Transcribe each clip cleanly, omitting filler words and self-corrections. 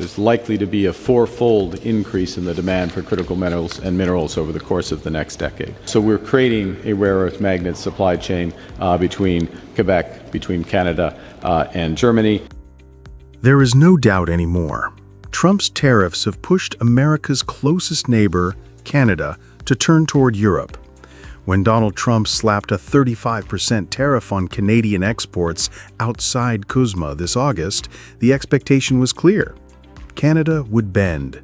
there's likely to be a fourfold increase in the demand for critical metals and minerals over the course of the next decade. So we're creating a rare earth magnet supply chain between Quebec, between Canada and Germany. There is no doubt anymore. Trump's tariffs have pushed America's closest neighbor, Canada, to turn toward Europe. When Donald Trump slapped a 35% tariff on Canadian exports outside CUSMA this August, the expectation was clear. Canada would bend.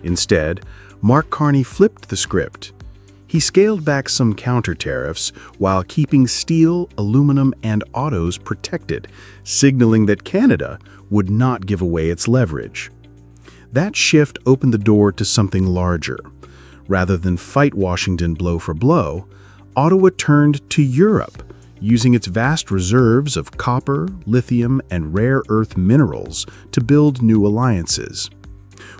Instead, Mark Carney flipped the script. He scaled back some counter-tariffs while keeping steel, aluminum, and autos protected, signaling that Canada would not give away its leverage. That shift opened the door to something larger. Rather than fight Washington blow for blow, Ottawa turned to Europe, using its vast reserves of copper, lithium, and rare earth minerals to build new alliances.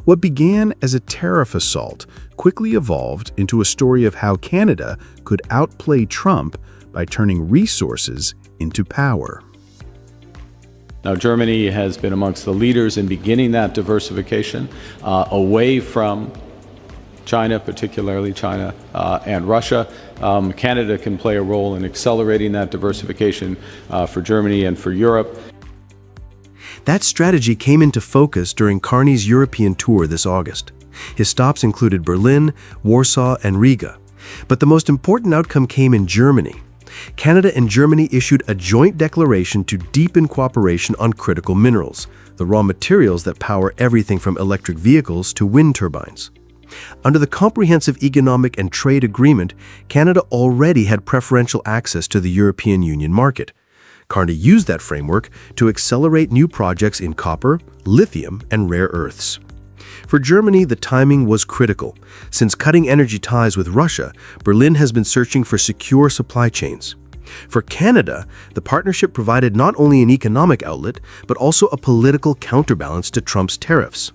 What began as a tariff assault quickly evolved into a story of how Canada could outplay Trump by turning resources into power. Now, Germany has been amongst the leaders in beginning that diversification away from China, particularly China and Russia. Canada can play a role in accelerating that diversification for Germany and for Europe. That strategy came into focus during Carney's European tour this August. His stops included Berlin, Warsaw, and Riga. But the most important outcome came in Germany. Canada and Germany issued a joint declaration to deepen cooperation on critical minerals, the raw materials that power everything from electric vehicles to wind turbines. Under the Comprehensive Economic and Trade Agreement, Canada already had preferential access to the European Union market. Carney used that framework to accelerate new projects in copper, lithium, and rare earths. For Germany, the timing was critical. Since cutting energy ties with Russia, Berlin has been searching for secure supply chains. For Canada, the partnership provided not only an economic outlet, but also a political counterbalance to Trump's tariffs.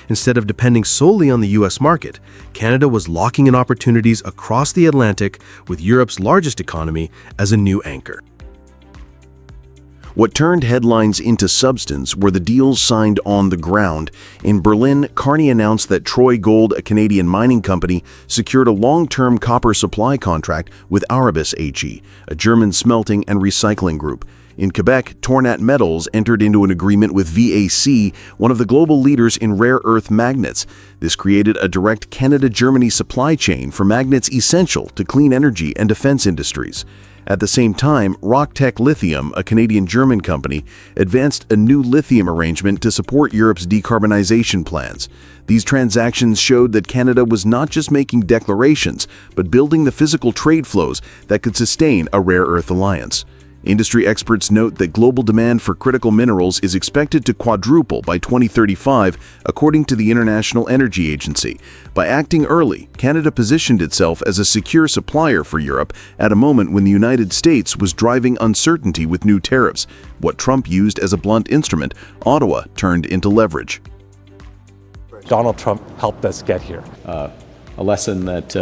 Instead of depending solely on the U.S. market, Canada was locking in opportunities across the Atlantic with Europe's largest economy as a new anchor. What turned headlines into substance were the deals signed on the ground. In Berlin, Carney announced that Troy Gold, a Canadian mining company, secured a long-term copper supply contract with Arabis AG, a German smelting and recycling group. In Quebec, Tornat Metals entered into an agreement with VAC, one of the global leaders in rare earth magnets. This created a direct Canada-Germany supply chain for magnets essential to clean energy and defense industries. At the same time, Rocktech Lithium, a Canadian-German company, advanced a new lithium arrangement to support Europe's decarbonization plans. These transactions showed that Canada was not just making declarations, but building the physical trade flows that could sustain a rare earth alliance. Industry experts note that global demand for critical minerals is expected to quadruple by 2035, according to the International Energy Agency. By acting early, Canada positioned itself as a secure supplier for Europe at a moment when the United States was driving uncertainty with new tariffs. What Trump used as a blunt instrument, Ottawa turned into leverage. Donald Trump helped us get here. A lesson that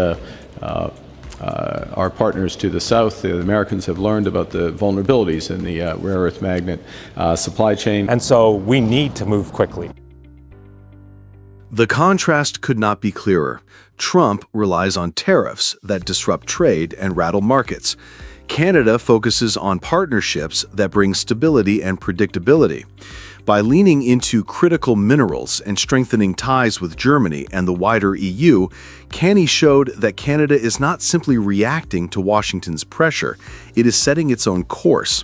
our partners to the south, the Americans, have learned about the vulnerabilities in the rare earth magnet supply chain. And so we need to move quickly. The contrast could not be clearer. Trump relies on tariffs that disrupt trade and rattle markets. Canada focuses on partnerships that bring stability and predictability. By leaning into critical minerals and strengthening ties with Germany and the wider EU, Carney showed that Canada is not simply reacting to Washington's pressure, it is setting its own course.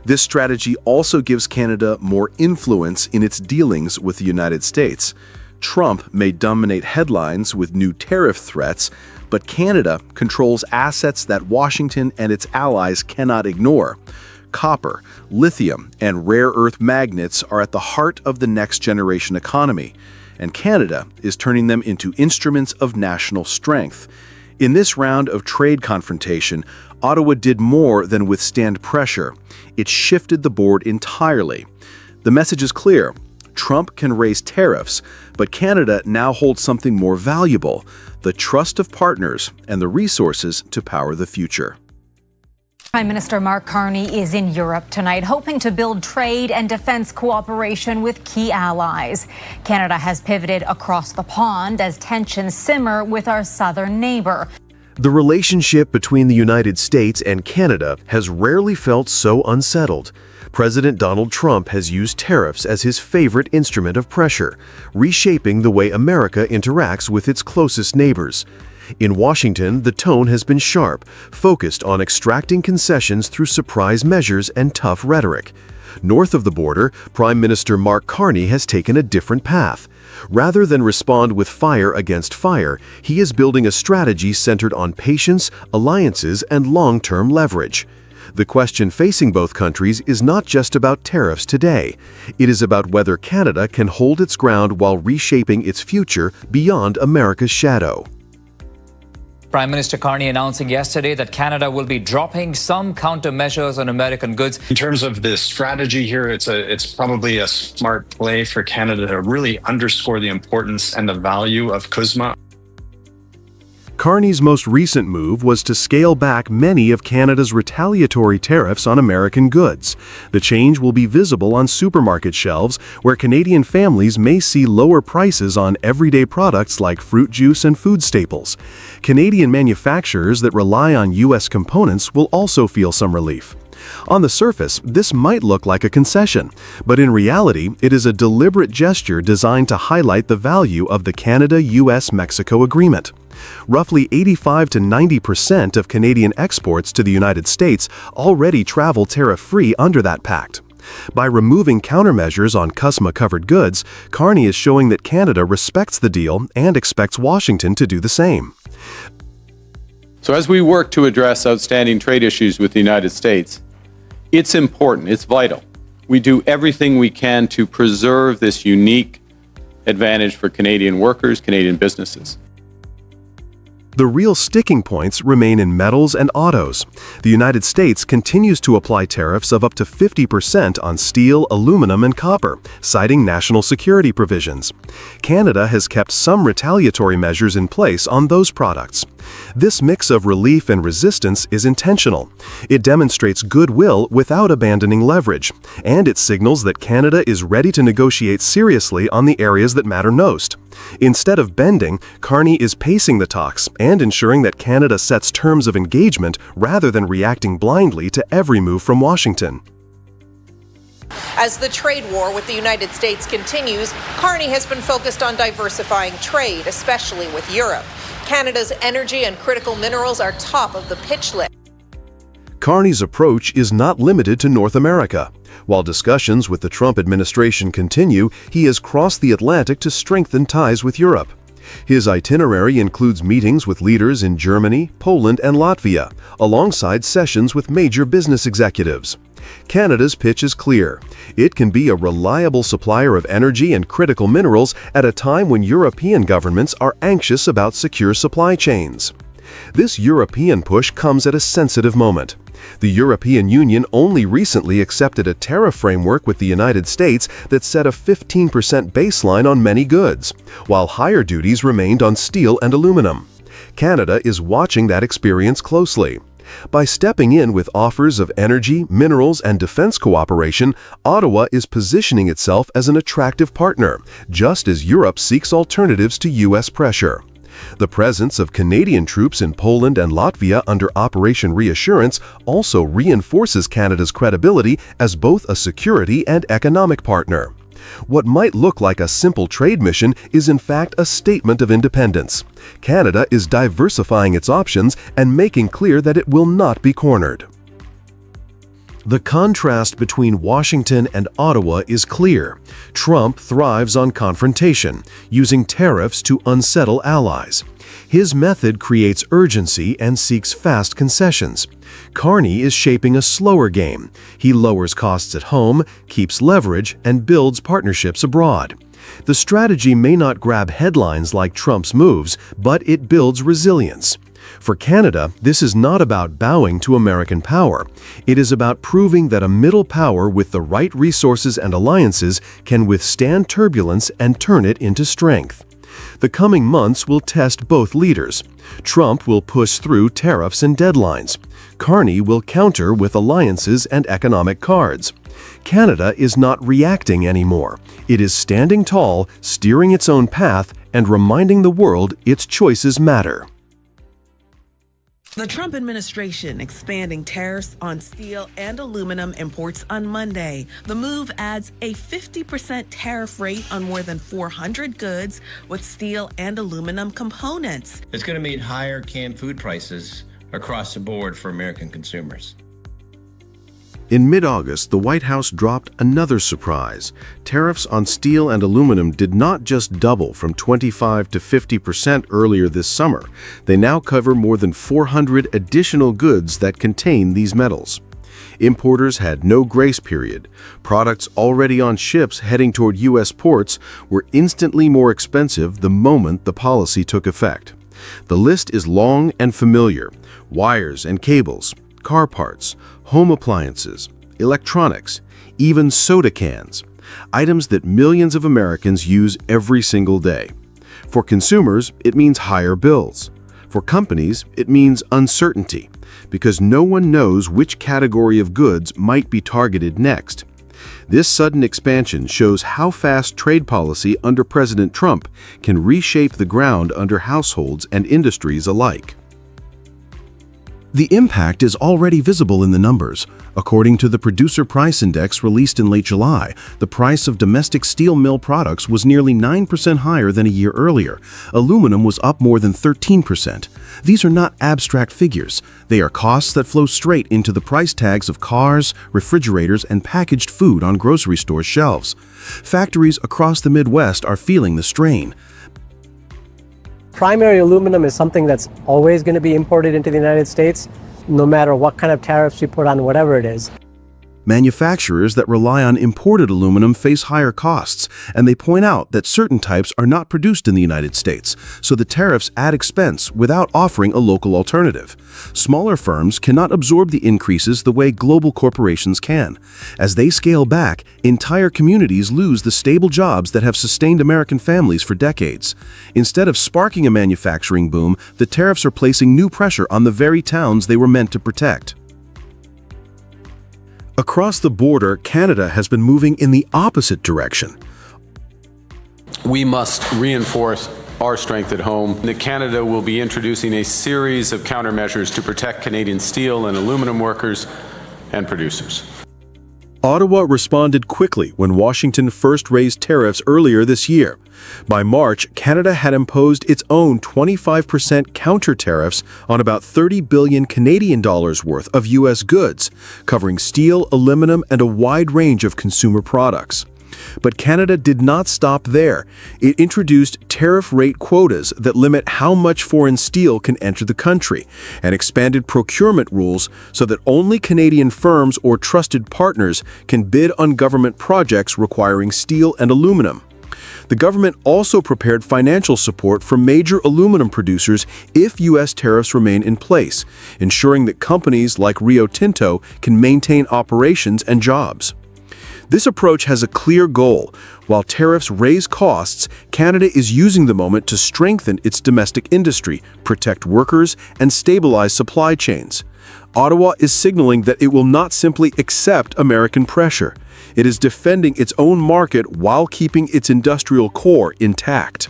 This strategy also gives Canada more influence in its dealings with the United States. Trump may dominate headlines with new tariff threats, but Canada controls assets that Washington and its allies cannot ignore. Copper, lithium, and rare earth magnets are at the heart of the next-generation economy, and Canada is turning them into instruments of national strength. In this round of trade confrontation, Ottawa did more than withstand pressure. It shifted the board entirely. The message is clear. Trump can raise tariffs, but Canada now holds something more valuable: the trust of partners and the resources to power the future. Prime Minister Mark Carney is in Europe tonight, hoping to build trade and defense cooperation with key allies. Canada has pivoted across the pond as tensions simmer with our southern neighbor. The relationship between the United States and Canada has rarely felt so unsettled. President Donald Trump has used tariffs as his favorite instrument of pressure, reshaping the way America interacts with its closest neighbors. In Washington, the tone has been sharp, focused on extracting concessions through surprise measures and tough rhetoric. North of the border, Prime Minister Mark Carney has taken a different path. Rather than respond with fire against fire, he is building a strategy centered on patience, alliances, and long-term leverage. The question facing both countries is not just about tariffs today. It is about whether Canada can hold its ground while reshaping its future beyond America's shadow. Prime Minister Carney announcing yesterday that Canada will be dropping some countermeasures on American goods. In terms of the strategy here, it's probably a smart play for Canada to really underscore the importance and the value of CUSMA. Carney's most recent move was to scale back many of Canada's retaliatory tariffs on American goods. The change will be visible on supermarket shelves, where Canadian families may see lower prices on everyday products like fruit juice and food staples. Canadian manufacturers that rely on U.S. components will also feel some relief. On the surface, this might look like a concession, but in reality, it is a deliberate gesture designed to highlight the value of the Canada-US-Mexico agreement. Roughly 85 to 90% of Canadian exports to the United States already travel tariff-free under that pact. By removing countermeasures on CUSMA-covered goods, Carney is showing that Canada respects the deal and expects Washington to do the same. So as we work to address outstanding trade issues with the United States, it's important, it's vital. We do everything we can to preserve this unique advantage for Canadian workers, Canadian businesses. The real sticking points remain in metals and autos. The United States continues to apply tariffs of up to 50% on steel, aluminum, and copper, citing national security provisions. Canada has kept some retaliatory measures in place on those products. This mix of relief and resistance is intentional. It demonstrates goodwill without abandoning leverage, and it signals that Canada is ready to negotiate seriously on the areas that matter most. Instead of bending, Carney is pacing the talks and ensuring that Canada sets terms of engagement rather than reacting blindly to every move from Washington. As the trade war with the United States continues, Carney has been focused on diversifying trade, especially with Europe. Canada's energy and critical minerals are top of the pitch list. Carney's approach is not limited to North America. While discussions with the Trump administration continue, he has crossed the Atlantic to strengthen ties with Europe. His itinerary includes meetings with leaders in Germany, Poland, and Latvia, alongside sessions with major business executives. Canada's pitch is clear. It can be a reliable supplier of energy and critical minerals at a time when European governments are anxious about secure supply chains. This European push comes at a sensitive moment. The European Union only recently accepted a tariff framework with the United States that set a 15% baseline on many goods, while higher duties remained on steel and aluminum. Canada is watching that experience closely. By stepping in with offers of energy, minerals, and defense cooperation, Ottawa is positioning itself as an attractive partner, just as Europe seeks alternatives to U.S. pressure. The presence of Canadian troops in Poland and Latvia under Operation Reassurance also reinforces Canada's credibility as both a security and economic partner. What might look like a simple trade mission is in fact a statement of independence. Canada is diversifying its options and making clear that it will not be cornered. The contrast between Washington and Ottawa is clear. Trump thrives on confrontation, using tariffs to unsettle allies. His method creates urgency and seeks fast concessions. Carney is shaping a slower game. He lowers costs at home, keeps leverage, and builds partnerships abroad. The strategy may not grab headlines like Trump's moves, but it builds resilience. For Canada, this is not about bowing to American power. It is about proving that a middle power with the right resources and alliances can withstand turbulence and turn it into strength. The coming months will test both leaders. Trump will push through tariffs and deadlines. Carney will counter with alliances and economic cards. Canada is not reacting anymore. It is standing tall, steering its own path, and reminding the world its choices matter. The Trump administration expanding tariffs on steel and aluminum imports on Monday. The move adds a 50% tariff rate on more than 400 goods with steel and aluminum components. It's going to mean higher canned food prices across the board for American consumers. In mid-August, the White House dropped another surprise. Tariffs on steel and aluminum did not just double from 25% to 50% earlier this summer. They now cover more than 400 additional goods that contain these metals. Importers had no grace period. Products already on ships heading toward U.S. ports were instantly more expensive the moment the policy took effect. The list is long and familiar: wires and cables, car parts, home appliances, electronics, even soda cans, items that millions of Americans use every single day. For consumers, it means higher bills. For companies, it means uncertainty, because no one knows which category of goods might be targeted next. This sudden expansion shows how fast trade policy under President Trump can reshape the ground under households and industries alike. The impact is already visible in the numbers. According to the Producer Price Index released in late July, the price of domestic steel mill products was nearly 9% higher than a year earlier. Aluminum was up more than 13%. These are not abstract figures. They are costs that flow straight into the price tags of cars, refrigerators, and packaged food on grocery store shelves. Factories across the Midwest are feeling the strain. Primary aluminum is something that's always going to be imported into the United States, no matter what kind of tariffs we put on whatever it is. Manufacturers that rely on imported aluminum face higher costs, and they point out that certain types are not produced in the United States, so the tariffs add expense without offering a local alternative. Smaller firms cannot absorb the increases the way global corporations can. As they scale back, entire communities lose the stable jobs that have sustained American families for decades. Instead of sparking a manufacturing boom, the tariffs are placing new pressure on the very towns they were meant to protect. Across the border, Canada has been moving in the opposite direction. We must reinforce our strength at home. Canada will be introducing a series of countermeasures to protect Canadian steel and aluminum workers and producers. Ottawa responded quickly when Washington first raised tariffs earlier this year. By March, Canada had imposed its own 25% counter tariffs on about 30 billion Canadian dollars worth of U.S. goods, covering steel, aluminum, and a wide range of consumer products. But Canada did not stop there. It introduced tariff rate quotas that limit how much foreign steel can enter the country, and expanded procurement rules so that only Canadian firms or trusted partners can bid on government projects requiring steel and aluminum. The government also prepared financial support for major aluminum producers if U.S. tariffs remain in place, ensuring that companies like Rio Tinto can maintain operations and jobs. This approach has a clear goal. While tariffs raise costs, Canada is using the moment to strengthen its domestic industry, protect workers, and stabilize supply chains. Ottawa is signaling that it will not simply accept American pressure. It is defending its own market while keeping its industrial core intact.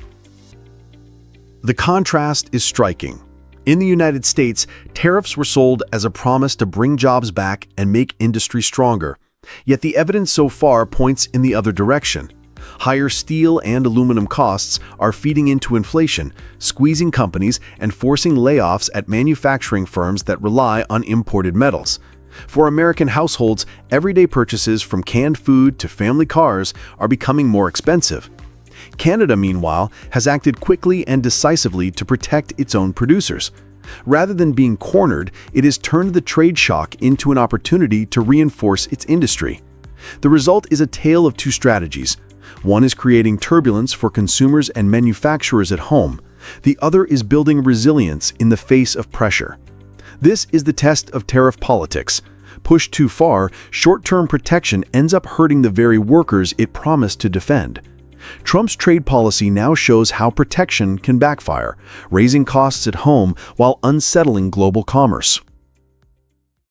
The contrast is striking. In the United States, tariffs were sold as a promise to bring jobs back and make industry stronger. Yet the evidence so far points in the other direction. Higher steel and aluminum costs are feeding into inflation, squeezing companies and forcing layoffs at manufacturing firms that rely on imported metals. For American households, everyday purchases from canned food to family cars are becoming more expensive. Canada, meanwhile, has acted quickly and decisively to protect its own producers. Rather than being cornered, it has turned the trade shock into an opportunity to reinforce its industry. The result is a tale of two strategies. One is creating turbulence for consumers and manufacturers at home. The other is building resilience in the face of pressure. This is the test of tariff politics. Pushed too far, short-term protection ends up hurting the very workers it promised to defend. Trump's trade policy now shows how protection can backfire, raising costs at home while unsettling global commerce.